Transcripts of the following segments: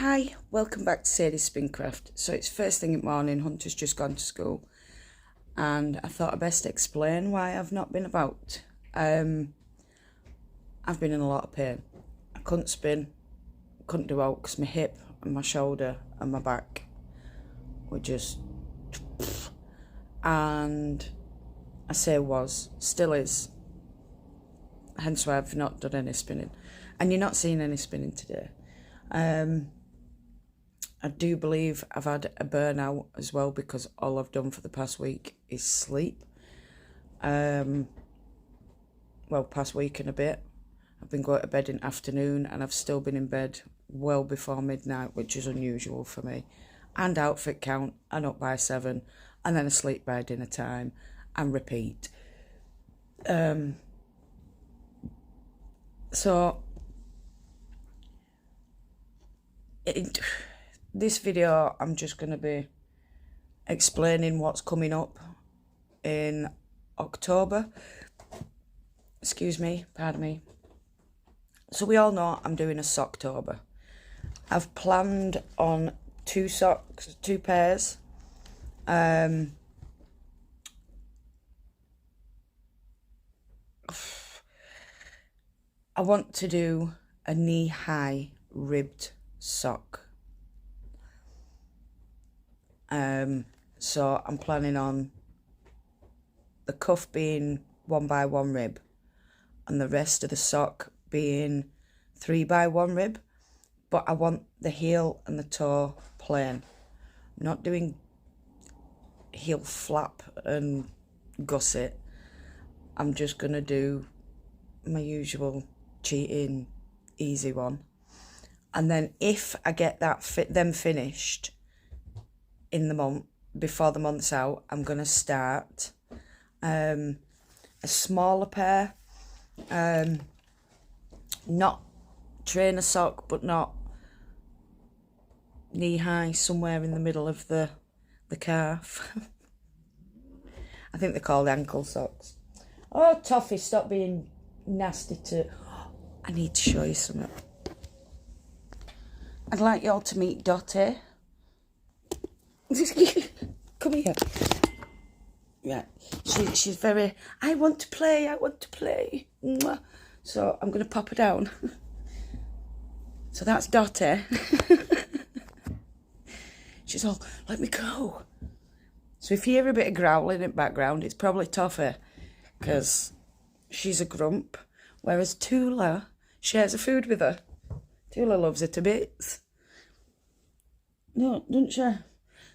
Hi, welcome back to Sadie's Spincraft. So it's first thing in the morning, Hunter's just gone to school, and I thought I'd best explain why I've not been about. I've been in a lot of pain. I couldn't spin, couldn't do out because my hip and my shoulder and my back were just... And I say was, still is, hence why I've not done any spinning. And you're not seeing any spinning today. I do believe I've had a burnout as well because all I've done for the past week is sleep. Well, past week and a bit. I've been going to bed in the afternoon and I've still been in bed well before midnight, which is unusual for me. And outfit count, and up by 7, and then asleep by dinner time, and repeat. This video, I'm just going to be explaining what's coming up in October. Excuse me, pardon me. So we all know I'm doing a Socktober. I've planned on 2 socks, 2 pairs. I want to do a knee-high ribbed sock. So I'm planning on the cuff being 1x1 rib and the rest of the sock being 3x1 rib, but I want the heel and the toe plain. I'm not doing heel flap and gusset. I'm just gonna do my usual cheating easy one, and then if I get that them finished in the month before the month's out, I'm gonna start a smaller pair, not trainer sock but not knee high, somewhere in the middle of the calf. I think they're called ankle socks. Oh, Toffee, stop being nasty to... I need to show you something. I'd like you all to meet Dottie. Come here. Yeah, she's very... I want to play. Mwah. So I'm going to pop her down. So that's Dottie. She's all, let me go. So if you hear a bit of growling in the background, it's probably Toffee, because she's a grump, whereas Tula shares the food with her. Tula loves her to bits. No, doesn't she?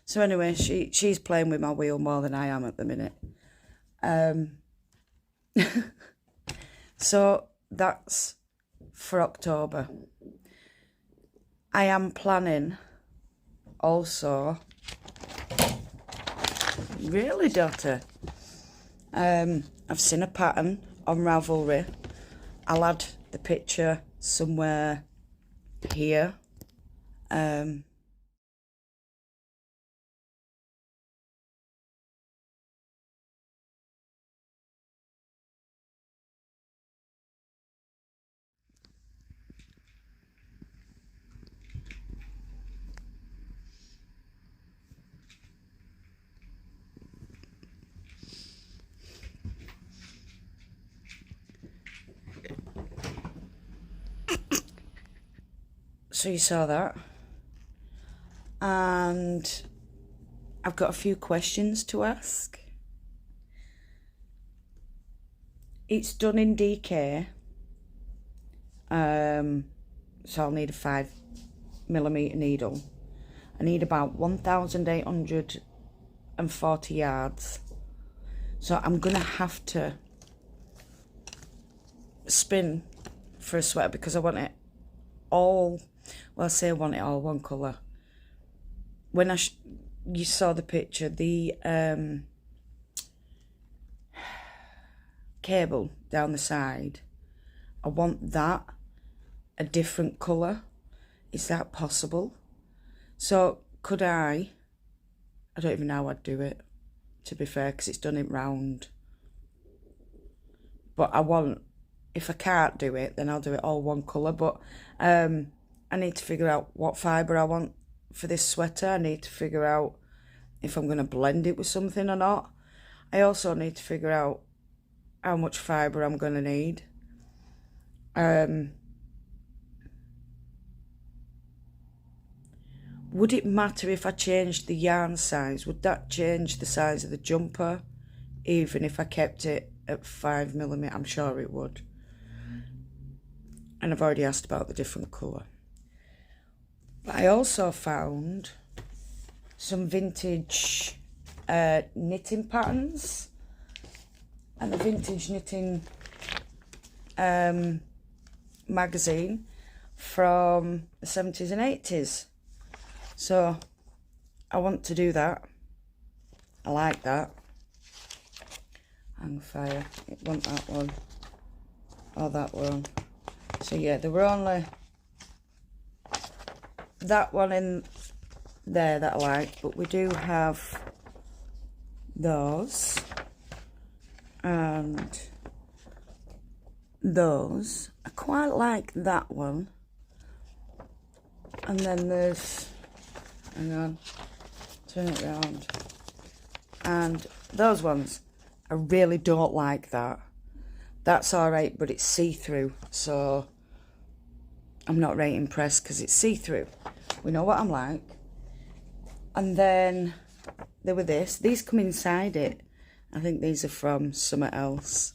So anyway, she's playing with my wheel more than I am at the minute. So that's for October. I am planning also... Really, daughter? I've seen a pattern on Ravelry. I'll add the picture somewhere here. So you saw that, and I've got a few questions to ask. It's done in DK, so I'll need a 5mm needle. I need about 1,840 yards, so I'm gonna have to spin for a sweater because I want it all... Well, I say I want it all one colour. When you saw the picture, the cable down the side, I want that a different colour. Is that possible? So could I don't even know how I'd do it, to be fair, because it's done it round. But I want, if I can't do it, then I'll do it all one colour. But I need to figure out what fibre I want for this sweater. I need to figure out if I'm going to blend it with something or not. I also need to figure out how much fibre I'm going to need. Would it matter if I changed the yarn size? Would that change the size of the jumper, even if I kept it at 5mm? I'm sure it would. And I've already asked about the different colour. But I also found some vintage knitting patterns, and the Vintage Knitting magazine from the 70s and 80s. So I want to do that. I like that. Hang fire. It wasn't that one or that one. So yeah, there were only that one in there that I like, but we do have those and those. I quite like that one. And then there's, hang on, turn it around, and those ones, I really don't like that. That's alright, but it's see-through, so I'm not very impressed because it's see-through. We know what I'm like. And then there were these come inside it. I think these are from somewhere else.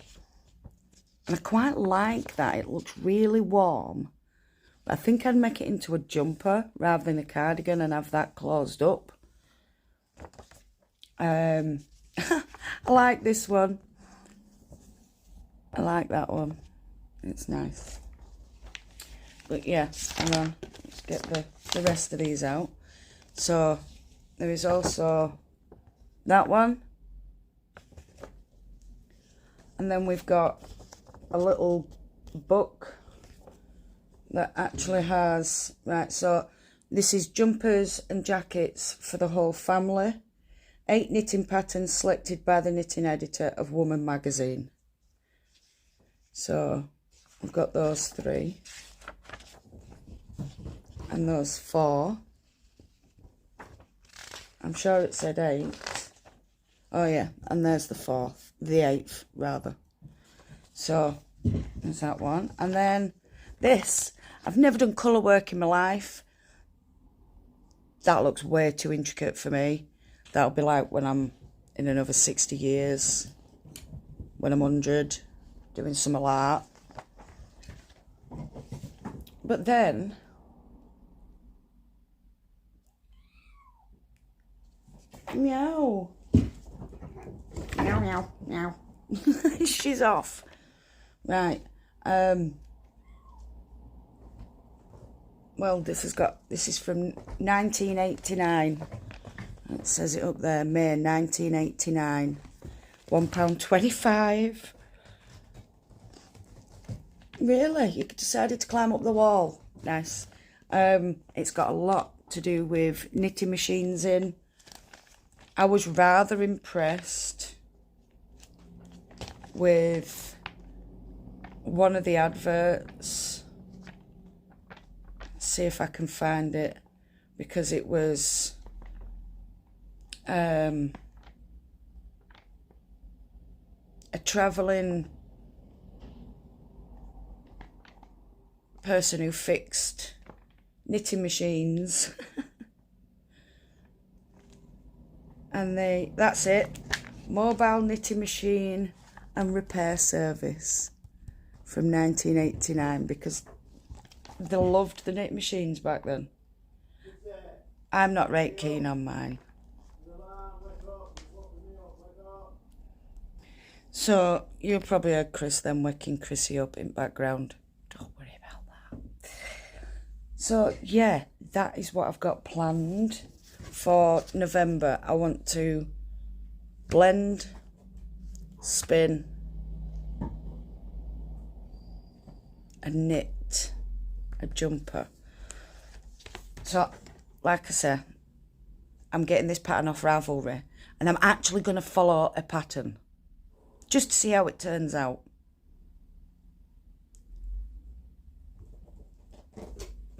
And I quite like that. It looks really warm. But I think I'd make it into a jumper rather than a cardigan and have that closed up. I like this one. I like that one. It's nice. But yeah, hang on. Let's get the rest of these out. So there is also that one. And then we've got a little book that actually has, right, so this is jumpers and jackets for the whole family. 8 knitting patterns selected by the knitting editor of Woman magazine. So we've got those 3 and those 4. I'm sure it said 8. Oh yeah, and there's the 4th, the 8th rather. So there's that one. And then this, I've never done colour work in my life. That looks way too intricate for me. That'll be like when I'm in another 60 years, when I'm 100, doing something like that. But then, meow. Meow, meow, meow. She's off. Right. Well, this is from 1989. It says it up there, May 1989. £1.25. Really? You decided to climb up the wall. Nice. It's got a lot to do with knitting machines in. I was rather impressed with one of the adverts. See if I can find it, because it was a travelling person who fixed knitting machines. And that's it, mobile knitting machine and repair service from 1989, because they loved the knit machines back then. I'm not right keen on mine. So you'll probably heard Chris then waking Chrissy up in background. Don't worry about that. So yeah, that is what I've got planned for November. I want to blend, spin and knit a jumper. So like I say, I'm getting this pattern off Ravelry, and I'm actually going to follow a pattern just to see how it turns out.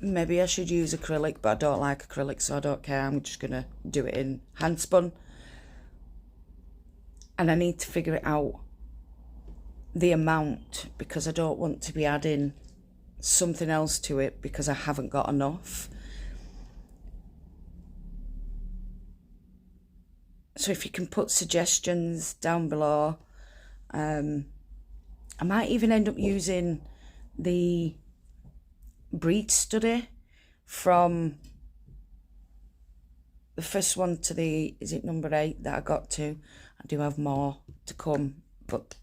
maybe I should use acrylic, but I don't like acrylic, so I don't care. I'm just going to do it in hand spun. And I need to figure it out, the amount, because I don't want to be adding something else to it because I haven't got enough. So if you can put suggestions down below, I might even end up using the breed study from the first one to the, is it number 8 that I got to? I do have more to come, but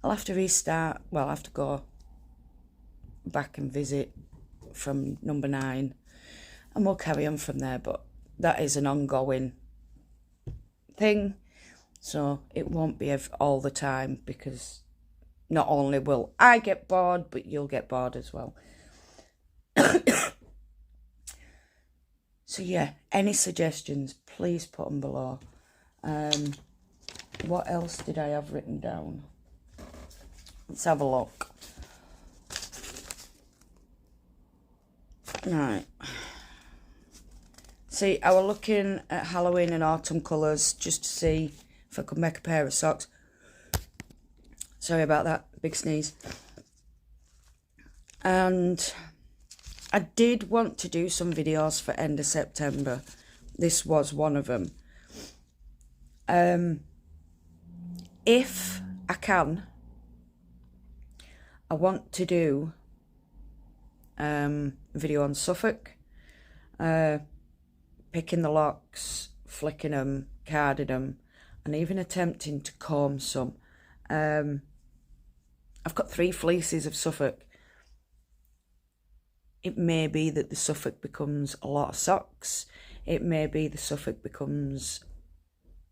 I'll have to restart. Well, I'll have to go back and visit from number 9, and we'll carry on from there. But that is an ongoing thing, so it won't be all the time, because not only will I get bored, but you'll get bored as well. So yeah, any suggestions, please put them below. What else did I have written down? Let's have a look. Right. See, I was looking at Halloween and autumn colours just to see if I could make a pair of socks. Sorry about that, big sneeze. And I did want to do some videos for end of September. This was one of them. If I can, I want to do a video on Suffolk, picking the locks, flicking them, carding them, and even attempting to comb some. I've got 3 fleeces of Suffolk. It may be that the Suffolk becomes a lot of socks. It may be the Suffolk becomes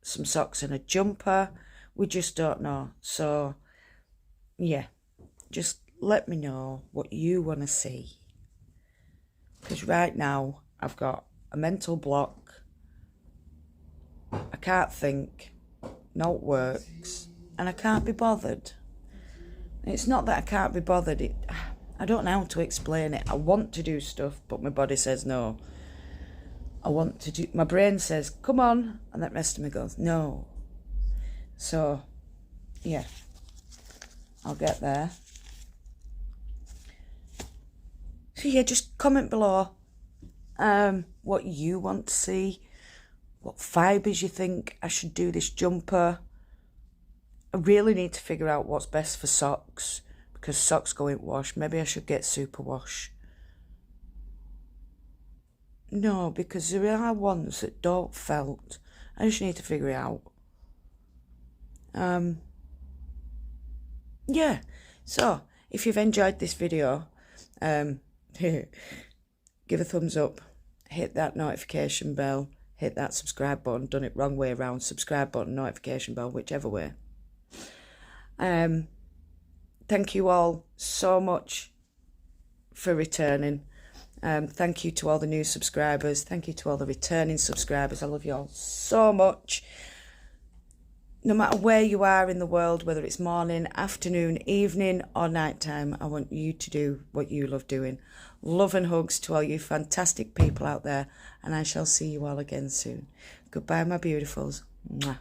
some socks and a jumper. We just don't know. So, yeah, just let me know what you want to see. Because right now, I've got a mental block. I can't think. No works. And I can't be bothered. It's not that I can't be bothered. I don't know how to explain it. I want to do stuff, but my body says no. I want to do... My brain says, come on. And that rest of me goes, no. So, yeah. I'll get there. So, yeah, just comment below what you want to see. What fibres you think I should do this jumper. I really need to figure out what's best for socks, because socks go in wash. Maybe I should get super wash. No, because there are ones that don't felt. I just need to figure it out. Yeah, so if you've enjoyed this video, give a thumbs up, hit that notification bell, hit that subscribe button. Done it wrong way around. Subscribe button, notification bell, whichever way. Thank you all so much for returning. Thank you to all the new subscribers. Thank you to all the returning subscribers. I love you all so much. No matter where you are in the world, whether it's morning, afternoon, evening or night time, I want you to do what you love doing. Love and hugs to all you fantastic people out there, and I shall see you all again soon. Goodbye, my beautifuls. Mwah.